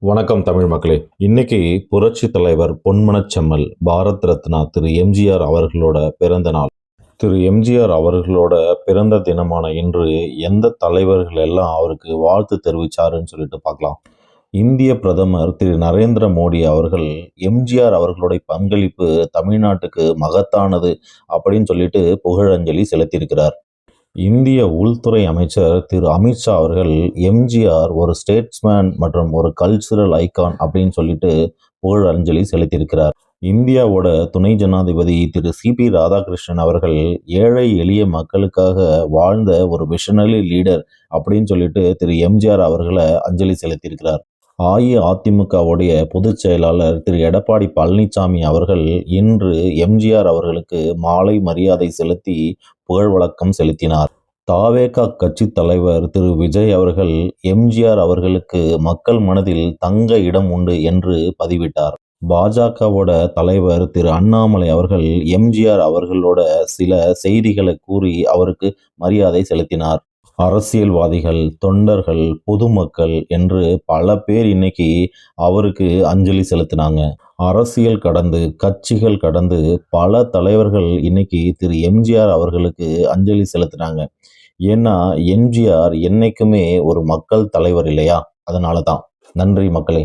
வணக்கம் தமிழ் மக்களே. இன்னைக்கு புரட்சி தலைவர் பொன்மனச் செம்மல் பாரத் ரத்னா திரு எம்ஜிஆர் அவர்களோட பிறந்த நாள். திரு எம்ஜிஆர் அவர்களோட பிறந்த தினமான இன்று எந்த தலைவர்கள் எல்லாம் அவருக்கு வாழ்த்து தெரிவிச்சாருன்னு சொல்லிட்டு பார்க்கலாம். இந்திய பிரதமர் திரு நரேந்திர மோடி அவர்கள் எம்ஜிஆர் அவர்களுடைய பங்களிப்பு தமிழ்நாட்டுக்கு மகத்தானது அப்படின்னு சொல்லிட்டு புகழஞ்சலி செலுத்தியிருக்கிறார். இந்திய உள்துறை அமைச்சர் திரு அமித்ஷா அவர்கள் எம்ஜிஆர் ஒரு ஸ்டேட்ஸ்மேன் மற்றும் ஒரு கல்ச்சுரல் ஐகான் அப்படின்னு சொல்லிட்டு புகழ் அஞ்சலி செலுத்தியிருக்கிறார். இந்தியாவோட துணை ஜனாதிபதி திரு சிபி ராதாகிருஷ்ணன் அவர்கள் ஏழை எளிய மக்களுக்காக வாழ்ந்த ஒரு விஷனரி லீடர் அப்படின்னு சொல்லிட்டு திரு எம்ஜிஆர் அவர்களை அஞ்சலி செலுத்தியிருக்கிறார். அஇஅதிமுகவுடைய பொதுச் செயலாளர் திரு எடப்பாடி பழனிசாமி அவர்கள் இன்று எம்ஜிஆர் அவர்களுக்கு மாலை மரியாதை செலுத்தி புகழ் வணக்கம் செலுத்தினார். தாவேகா கட்சி தலைவர் திரு விஜய் அவர்கள் எம்ஜிஆர் அவர்களுக்கு மக்கள் மனதில் தங்க இடம் உண்டு என்று பதிவிட்டார். பாஜகவோட தலைவர் திரு அண்ணாமலை அவர்கள் எம்ஜிஆர் அவர்களோட சில செய்திகளை கூறி அவருக்கு மரியாதை செலுத்தினார். அரசியல்வாதிகள், தொண்டர்கள், பொதுமக்கள் என்று பல பேர் இன்னைக்கு அவருக்கு அஞ்சலி செலுத்தினாங்க. அரசியல் கடந்து, கட்சிகள் கடந்து பல தலைவர்கள் இன்னைக்கு திரு எம்ஜிஆர் அவர்களுக்கு அஞ்சலி செலுத்தினாங்க. ஏன்னா எம்ஜிஆர் என்னைக்குமே ஒரு மக்கள் தலைவர் இல்லையா? அதனால தான். நன்றி மக்களே.